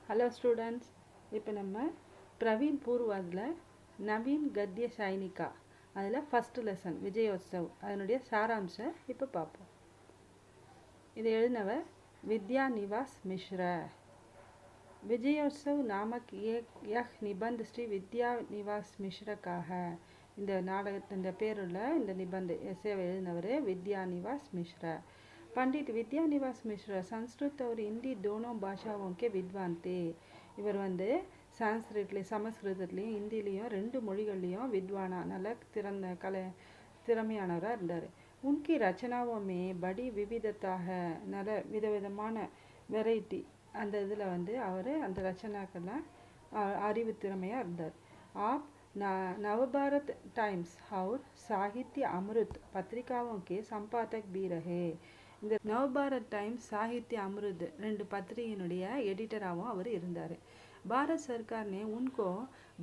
Hello students, இப்போ நம்ம பிரவீன் பூர்வாதில் நவீன் கத்திய சைனிகா அதில் ஃபஸ்ட்டு லெசன் விஜயோத்சவ் அதனுடைய சாராம்சம் இப்போ பார்ப்போம். இதை எழுதினவர் வித்யா நிவாஸ் மிஸ்ரா. விஜயோத்சவ் नामक यह निबंध श्री विद्या निवास मिश्रा का है. இந்த நாடகத்தின் பேருள்ள இந்த நிபந்த எஸ்ஸேவை எழுதினவர் வித்யா நிவாஸ் மிஸ்ரா. पंडित विद्या निवास मिश्रा संस्कृत और हिंदी दोनों भाषाओं के विद्वान थे. இவர் சான்ஸ்கிரிட்லேயும் சமஸ்கிருதத்துலேயும் ஹிந்திலையும் ரெண்டு மொழிகள்லையும் வித்வானா நல்ல திறமையானவராக இருந்தார். உன்கி ரச்சனாவும் படி விவிதத்தா है. நல்ல விதவிதமான வெரைட்டி அந்த இதில் அவர் அந்த ரச்சனாக்கெல்லாம் அறிவு திறமையாக இருந்தார். ஆப் नवभारत टाइम्स और साहित्य अमृत पत्रिकाओं के संपादक भी रहे. இந்த நவபாரத் டைம்ஸ் சாகித்ய அமிர்த் ரெண்டு பத்திரிகையினுடைய எடிட்டராகவும் அவர் இருந்தார். भारत सरकार ने उनको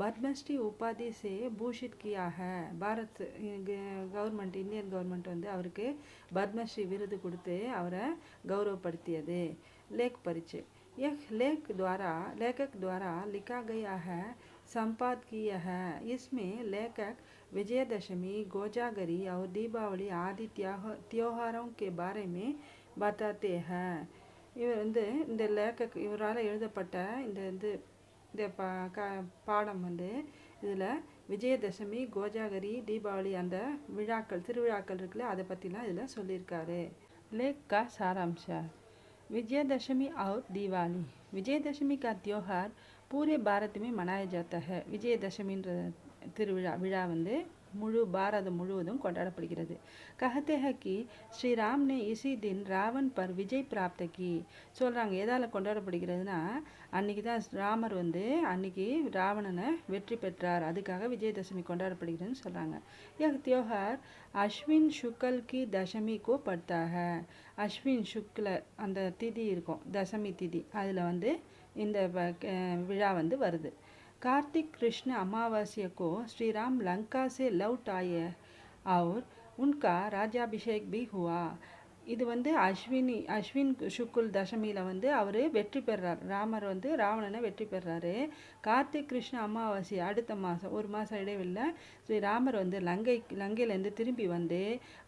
பத்மஸ்ரீ உபாதி से भूषित किया है. பாரத் கவர்மெண்ட் இந்தியன் கவர்மெண்ட் அவருக்கு பத்மஸ்ரீ விருது கொடுத்து அவரை கௌரவப்படுத்தியது. लेख परिचय. यह लेखक द्वारा लिखा गया है, संपादकीय है. इसमें लेखक विजयदशमी, गोजागरी और दीपावली आदि त्योहारों के बारे में बताते हैं. இவர் இந்த லேக்கக் இவரால் எழுதப்பட்ட இந்த பாடம் இதில் விஜயதசமி, கோஜாகரி, தீபாவளி அந்த திருவிழாக்கள் இருக்குல்ல, அதை பற்றிலாம் இதில் சொல்லியிருக்காரு. लेख का सारांश. विजयदशमी और दिवाली. विजयदशमी का त्योहार पूरे भारत में मनाया जाता है. விஜயதசமின்ற விழா முழு பாரதம் முழுவதும் கொண்டாடப்படுகிறது. कहते हैं कि श्री राम ने इसी दिन रावण पर विजय प्राप्त की. சொல்கிறாங்க எதால் கொண்டாடப்படுகிறதுனா அன்றைக்கி தான் ராமர் அன்றைக்கி ராவணனை வெற்றி பெற்றார், அதுக்காக விஜயதசமி கொண்டாடப்படுகிறதுன்னு சொல்கிறாங்க. यह त्योहार अश्विन शुक्ल की दशमी को पड़ता है. அஸ்வின் சுக்ல அந்த திதி இருக்கும், தசமி திதி, அதில் இந்த விழா வருது. कार्तिक कृष्ण अमावस्या को श्री राम लंका से लौट आए और उनका राज्याभिषेक भी हुआ. இது அஸ்வின் சுக்குல் தசமியில் அவர் வெற்றி பெறார். ராமர் ராவணனை வெற்றி பெறாரு. கார்த்திக் கிருஷ்ண அமாவாசை அடுத்த மாதம், ஒரு மாதம் இடைவெளியில் ஸ்ரீராமர் லங்கையிலேருந்து திரும்பி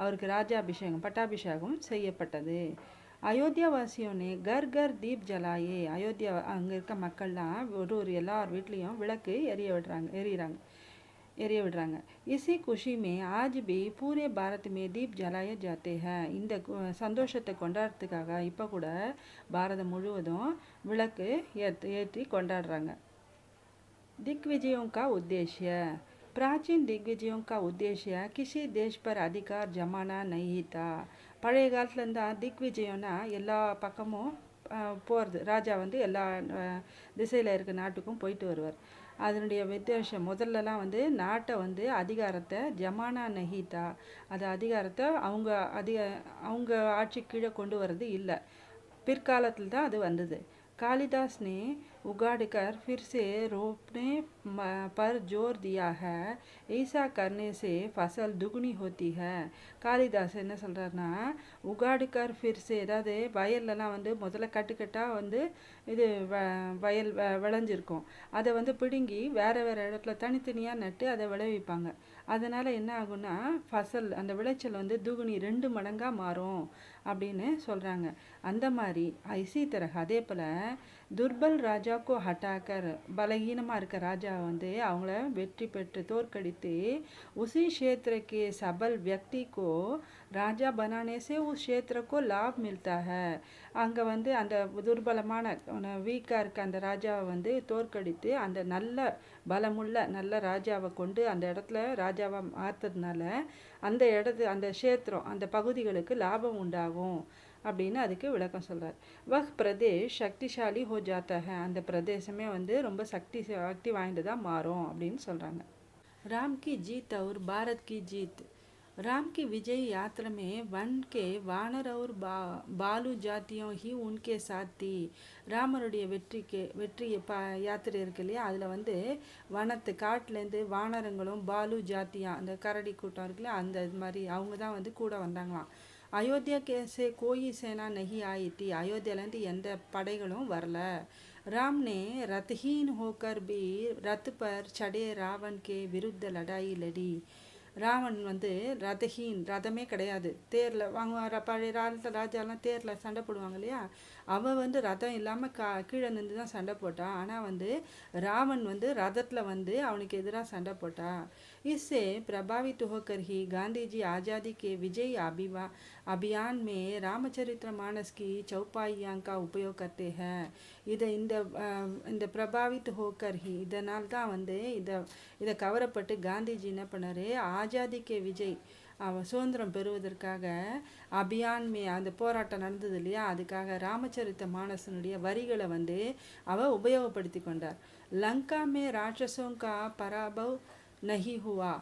அவருக்கு ராஜாபிஷேகம் பட்டாபிஷேகம் செய்யப்பட்டது. அயோத்தியாவாசியோனே கர் கர் தீப் ஜலாயே. அயோத்தியா அங்கே இருக்க மக்கள்லாம் ஒரு எல்லார் வீட்லேயும் விளக்கு எரிய விடுறாங்க. इसी खुशी में आज भी पूरे भारत में दीप जलाए जाते हैं. இந்த சந்தோஷத்தை கொண்டாடுறதுக்காக இப்போ கூட பாரதம் முழுவதும் விளக்கு ஏற்றி கொண்டாடுறாங்க. दिग्विजयों का उद्देश्य. प्राचीन दिग्विजयों का उद्देश्य किसी देश पर अधिकार जमाना नहीं था. பழைய காலத்துலேருந்து திக்விஜயம்னா எல்லா பக்கமும் போகிறது. ராஜா எல்லா திசையில் இருக்க நாட்டுக்கும் போயிட்டு வருவார். அதனுடைய உத்தேசம் முதல்லலாம் நாட்டை அதிகாரத்தை ஜமானா நஹீதா, அது அதிகாரத்தை அவங்க ஆட்சி கீழே கொண்டு வர்றது இல்லை. பிற்காலத்தில் தான் அது வந்தது. कालिदास ने उगाड़कर फिर से रोपने पर जोर दिया है. ऐसा करने से फसल दुगनी होती है. காளிதாஸ் என்ன சொல்கிறாருன்னா, உகாடுக்கர் ஃபிர்சே, அதாவது வயல்லலாம் முதல்ல கட்டுக்கட்டாக இது வயல் விளைஞ்சிருக்கும், அதை பிடுங்கி வேறு இடத்துல தனித்தனியாக நட்டு அதை விளைவிப்பாங்க. அதனால் என்ன ஆகும்னா ஃபசல் அந்த விளைச்சல் துகுனி 2 மடங்காக மாறும் அப்படின்னு சொல்கிறாங்க. அந்த மாதிரி ஐசி தரக அதே போல் துர்பல் ராஜாக்கோ ஹட்டாக்கர், பலகீனமாக இருக்க ராஜா அவங்கள வெற்றி பெற்று தோற்கடித்து உசி क्षेत्र சபல் व्यक्ति को ராஜா बनाने से उस क्षेत्र को लाभ मिलता है. அங்கே அந்த துர்பலமான வீக்காக இருக்க அந்த ராஜாவை தோற்கடித்து அந்த நல்ல பலமுள்ள நல்ல ராஜாவை கொண்டு அந்த இடத்துல ராஜாவை மாற்றதுனால அந்த க்ஷேத்திரம் அந்த பகுதிகளுக்கு லாபம் உண்டாகும் அப்படின்னு அதுக்கு விளக்கம் சொல்கிறார். வஹ் பிரதேஷ் சக்திசாலி ஹோ ஜாத்தா ஹை. அந்த பிரதேசமே ரொம்ப சக்தி வாய்ந்ததாக மாறும் அப்படின்னு சொல்கிறாங்க. ராம் கி ஜீத் और भारत की जीत. राम की विजय यात्रा में वन के वानर और बालू जातियों ही उनके साथ थी. ராமருடைய வெற்றி யாத்திரை இருக்கு இல்லையா, அதில் வனத்து காட்டிலேருந்து வானரங்களும் பாலு ஜாத்தியா அந்த கரடி கூட்டம் இருக்குல்ல, அந்த இது மாதிரி அவங்க தான் கூட வந்தாங்களாம். अयोध्या से कोई सेना नहीं आई थी, अयोध्याலேருந்து எந்த படைகளும் வரல। राम ने रथहीन होकर भी रथ पर चढ़े रावण के विरुद्ध लड़ाई लड़ी। ராவன் வந்து ரதஹீன், ரதமே கிடையாது, தேரில் வாங்க பழைய காலத்தில் ராஜாலாம் தேரில் சண்டை போடுவாங்க இல்லையா, அவன் வந்து ரதம் இல்லாமல் கீழே நின்று தான் சண்டை போட்டான்। ஆனால் வந்து ராவன் வந்து ரதத்தில் வந்து அவனுக்கு எதிராக சண்டை போட்டான்। इससे प्रभावित होकर ही गांधी जी आज़ादी के विजय अभियान में रामचरितमानस की चौपाइयां का उपयोग करते हैं। இந்த பிரபாவித் ஹோக்கர் ஹி, இதனால் தான் வந்து இதை கவரப்பட்டு காந்திஜி என்ன பண்ணார், ஆஜாதி கே விஜய், சுதந்திரம் பெறுவதற்காக அபியான்மே அந்த போராட்டம் நடந்தது இல்லையா, அதுக்காக ராமச்சரித்த மானசனுடைய வரிகளை வந்து அவர் உபயோகப்படுத்தி கொண்டார்। லங்கா மே ராட்சசோं का पराभव नहीं हुआ,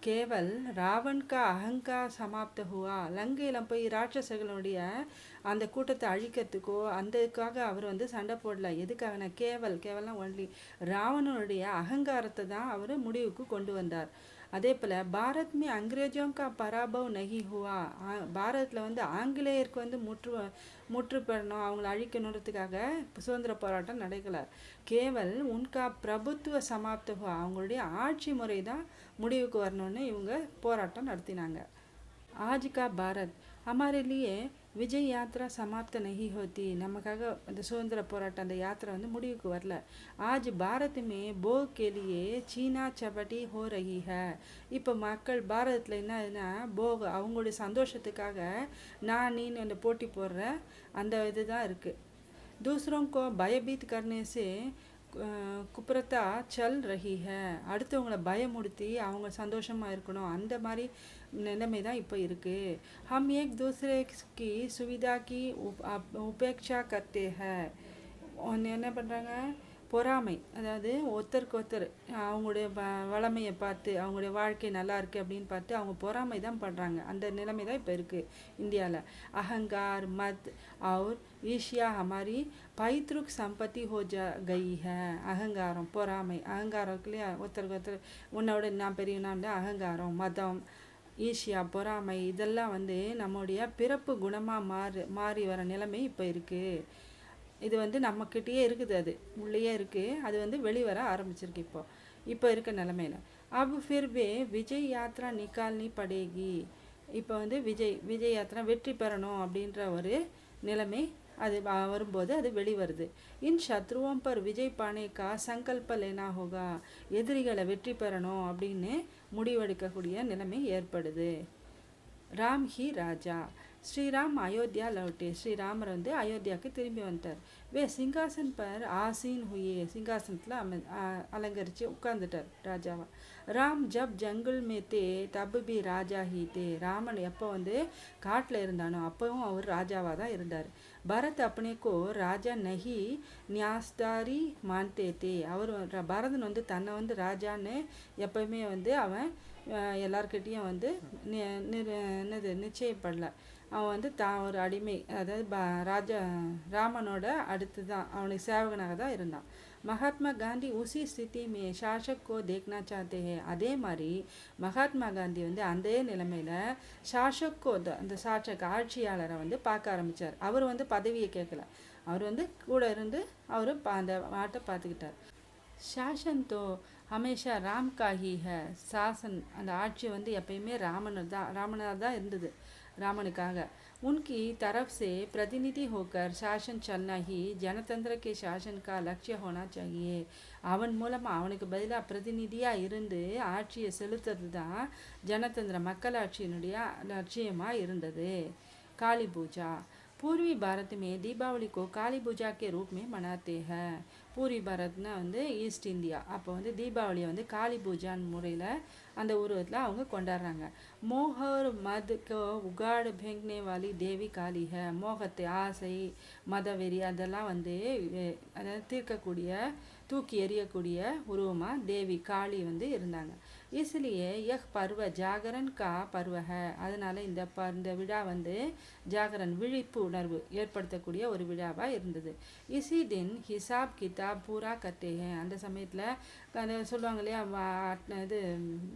கேவல் ராவன் கா அகங்கார் சமாப்த ஹுவா। லங்கையில் போய் ராட்சசர்களுடைய அந்த கூட்டத்தை அழிக்கிறதுக்கோ அந்தக்காக அவர் வந்து சண்டை போடல। எதுக்காகனா கேவல்னா ஒன்லி ராவணனுடைய அகங்காரத்தை தான் அவர் முடிவுக்கு கொண்டு வந்தார்। அதே போல் பாரத் மே அங்கிரேஜோं का பராபவ் நஹி ஹுவா, பாரதத்தில் வந்து ஆங்கிலேயருக்கு வந்து முற்று பெறணும், அவங்கள அழிக்கணுன்றதுக்காக சுதந்திர போராட்டம் நடக்கலை। கேவல் உன்கா பிரபுத்துவ சமாப்த ஹுவா, அவங்களுடைய ஆட்சி முறை தான் முடிவுக்கு வரணும்னு இவங்க போராட்டம் நடத்தினாங்க। आज का भारत हमारे लिए விஜய் யாத்ரா சமாப்த நஹி ஹோத்தி, நமக்காக அந்த சுதந்திர போராட்டம் அந்த யாத்திரை வந்து முடிவுக்கு வரல। ஆஜ் பாரத் மே போக் கே லியே சீனா சபட்டி ஹோ ரஹி ஹை, இப்போ மக்கள் பாரதத்தில் என்னன்னா போக், அவங்களுடைய சந்தோஷத்துக்காக நான் நீ அந்த போட்டி போடுற அந்த இதுதான் இருக்குது। दूसरों को भयभीत करने से குப்ரதா சல் ரஹி ஹை, அடுத்தவங்களை பயமுடுத்தி அவங்க சந்தோஷமாக இருக்கணும், அந்த மாதிரி நிலைமை தான் இப்போ இருக்குது। ஹம் ஏக் தூசரே கி சுவிதா கி உபேக்ஷா கர்த்தே ஹை, என்ன பண்ணுறாங்க, பொறாமை, அதாவது ஒருத்தருக்கு ஒருத்தர் அவங்களுடைய வளமையை பார்த்து அவங்களுடைய வாழ்க்கை நல்லா இருக்குது அப்படின்னு பார்த்து அவங்க பொறாமை தான் பண்ணுறாங்க, அந்த நிலைமை தான் இப்போ இருக்குது இந்தியாவில்। அகங்கார் மத் और ஈஷியா हमारी पैतृक संपत्ति हो गई है। அகங்காரம் பொறாமை, அகங்காரம் இருக்கு இல்லையா, ஒருத்தருக்கு ஒருத்தர் உன்னோட நான் பெரியவனாண்ட அகங்காரம், மதம், ஈஷியா, பொறாமை, இதெல்லாம் வந்து நம்முடைய பிறப்பு குணமாக மாறி வர நிலைமை இப்போ இருக்குது। இது வந்து நம்மக்கிட்டேயே இருக்குது, அது உள்ளேயே இருக்குது, அது வந்து வெளிவர ஆரம்பிச்சிருக்கு இப்போ இருக்க நிலமையில। அப் ஃபிர் வே விஜய் யாத்ரா நிக்கால்னி படேகி, இப்போ வந்து விஜய் யாத்ரா வெற்றி பெறணும் அப்படின்ற ஒரு நிலைமை அது வரும்போது அது வெளிவருது। இன் சத்ருவோம் பர் விஜய் பானே கா சங்கல்ப லேனா ஹோகா, எதிரிகளை வெற்றி பெறணும் அப்படின்னு முடிவெடுக்கக்கூடிய நிலைமை ஏற்படுது। ராம் ஹி ராஜா, ஸ்ரீராம் அயோத்தியா லவுட்டே, ஸ்ரீராமர் வந்து அயோத்தியாவுக்கு திரும்பி வந்துட்டார்। வே சிங்காசன் பர் ஆசீன் ஹுயே, சிங்காசனத்தில் அலங்கரித்து உட்கார்ந்துட்டார் ராஜாவா। ராம் ஜப் ஜங்குல் மே தே தப் பி ராஜா ஹி தே, ராமன் எப்போ வந்து காட்டில் இருந்தானோ அப்பவும் அவர் ராஜாவாக தான் இருந்தார்। பரத் அப்பனேக்கோ ராஜா நஹி நியாஸ்தாரி மான்தே தே, அவர் பரதன் வந்து தன்னை வந்து ராஜான்னு எப்பவுமே வந்து அவன் எல்லார்கிட்டேயும் வந்து நிச்சயப்படலை, அவன் வந்து ஒரு அடிமை, அதாவது ராமனோட அடுத்து தான் அவனுக்கு சேவகனாக தான் இருந்தான்। மகாத்மா காந்தி உசி ஸ்திதி மே சாசக் கோ தேக்னா சாத்தே ஹே, அதே மாதிரி மகாத்மா காந்தி வந்து அந்த நிலைமையில் சாசக்கோ, அந்த சாசக் ஆட்சியாளரை வந்து பார்க்க ஆரம்பித்தார்। அவர் வந்து பதவியை கேட்கல, அவர் வந்து கூட இருந்து அவர் அந்த ஆட்டை பார்த்துக்கிட்டார்। சாசன் தோ ஹமேஷா ராம் காஹி ஹை, சாசன் அந்த ஆட்சி வந்து எப்பயுமே ராமனாக தான் இருந்தது, रामனுக்காக। उनकी तरफ से प्रतिनिधि होकर शासन चलना ही जनतंत्र के शासन का लक्ष्य होना चाहिए, அவன் மூலமாக அவனுக்கு பதிலாக பிரதிநிதியாக இருந்து ஆட்சியை செலுத்துறது தான் ஜனதந்திர மக்களாட்சியினுடைய லட்சியமாக இருந்தது। काली पूजा, पूर्वी भारत में दीपावली को काली पूजा के रूप में मनाते हैं। பூர்வி பாரத்னா வந்து ஈஸ்ட் இந்தியா, அப்போ வந்து தீபாவளியை வந்து காளி பூஜான்னு முறையில் அந்த உருவத்தில் அவங்க கொண்டாடுறாங்க। மோகர் மத் கோ உகாடு பெங்னே வாலி தேவி காளி ஹை, மோகத்தை, ஆசை, மதவெறி அதெல்லாம் வந்து அதாவது தூக்கி எறியக்கூடிய உருவமாக தேவி காளி வந்து இருந்தாங்க। इसलिए यह पर्व जागरण का पर्व है. அதனால இந்த விழா வந்து ஜாகரன் விழிப்பு உணர்வு ஏற்படுத்தக்கூடிய ஒரு விழாவா இருந்தது. இசி தின் ஹிசாப் கிதாப் பூரா கர்த்தே ஹேன். அந்த சமயத்தில் அந்த சொல்லுவாங்க இல்லையா, இது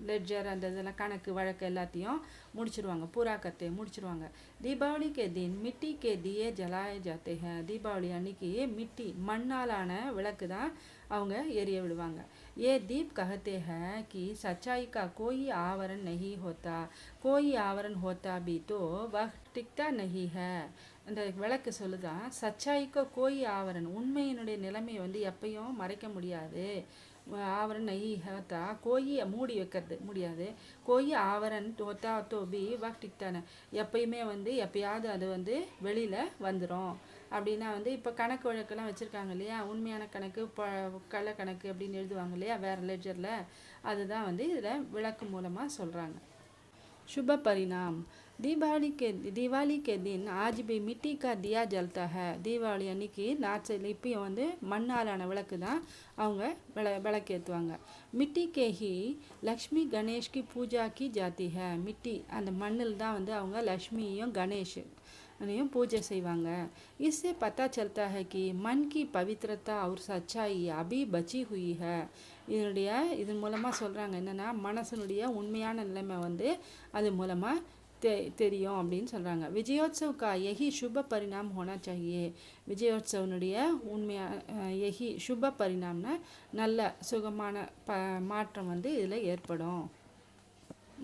லெட்ஜர் அந்த இதெல்லாம் கணக்கு வழக்கு எல்லாத்தையும் முடிச்சிருவாங்க, பூரா கர்த்தே முடிச்சிருவாங்க. தீபாவளி கே தின் மிட்டி கே தியே ஜலாயே ஜாத்தே ஹேன். தீபாவளி அன்னைக்கு மிட்டி மண்ணாலான விளக்கு தான் அவங்க எரிய விடுவாங்க. ये दीप कहते हैं कि सच्चाई का कोई आवरण नहीं होता, कोई आवरण होता भी तो वह टिकता नहीं है. அந்த விளக்கு சொல்லுதான், சச்சாய்க்கு கோய் ஆவரன், உண்மையினுடைய நிலைமையை வந்து எப்பயும் மறைக்க முடியாது. ஆவரன் நெய் ஹோத்தா, கோயி மூடி வைக்கிறது முடியாது. கோயி ஆவரன் ஹோத்தா தோபி வக் டிக்தான, எப்பயுமே வந்து எப்பயாவது அது வந்து வெளியில் வந்துடும். அப்படின்னா வந்து இப்போ கணக்கு வழக்கெல்லாம் வச்சுருக்காங்க இல்லையா, உண்மையான கணக்கு கள்ள கணக்கு அப்படின்னு எழுதுவாங்க இல்லையா வேறு லெட்ஜரில், அதுதான் வந்து இதில் விளக்கு மூலமாக சொல்கிறாங்க. शुभ परिणाम. दिवाली के दिन आज भी मिट्टी का दिया जलता है. தீபாவளி அன்னைக்கு நாட்கள் இப்பயும் வந்து மண்ணாலான விளக்கு தான் அவங்க விளக்கேற்றுவாங்க. மிட்டி K he Lakshmi Ganesh Ki Pooja Ki ஜாத்தி high. மிட்டி அந்த மண்ணில் தான் வந்து அவங்க லக்ஷ்மியும் கணேஷ் पूजा செய்வாங்க. इससे पता चलता है कि मन की पवित्रता और सच्चाई अभी बची हुई है. இதன் மூலமாக சொல்கிறாங்க என்னென்னா, மனசனுடைய உண்மையான நிலைமை வந்து அது மூலமாக தெரியும் அப்படின்னு சொல்கிறாங்க. விஜயோத்சவ் கா யஹி சுப பரிணாம் ஹோனா சாஹியே. விஜயோத்சவனுடைய உண்மையான யஹி சுப பரிணாம்னா நல்ல சுகமான மாற்றம் வந்து இதில் ஏற்படும்.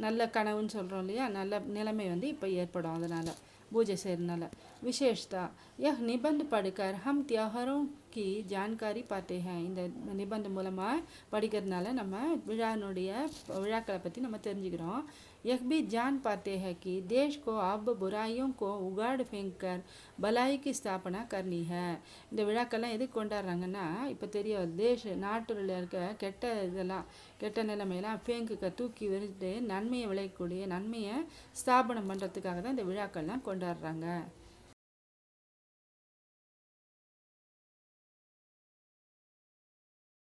நல்ல கனவுன்னு சொல்கிறோம் இல்லையா, நல்ல நிலைமை வந்து இப்போ ஏற்படும். அதனால் பூஜை செய்கிறதுனால. விசேஷதா यह निबंध पढ़कर हम त्योहारों की जानकारी पाते हैं. இந்த நிபந்த மூலமாக படிக்கிறதுனால நம்ம விழாக்களை பற்றி நம்ம தெரிஞ்சுக்கிறோம். यह भी जान पाते हैं कि देश को अब बुराइयों को उगाड़ फेंक कर भलाई की स्थापना करनी है. இந்த விழாக்கள்லாம் எதுக்கு கொண்டாடுறாங்கன்னா, இப்போ தெரியும் நாட்டில் இருக்க கெட்ட நிலைமையெல்லாம் ஃபேங்குக்கு தூக்கி விரிட்டு நன்மையை விளையக்கூடிய நன்மையை ஸ்தாபனம் பண்ணுறதுக்காக தான் இந்த விழாக்கள்லாம் கொண்டாடுறாங்க.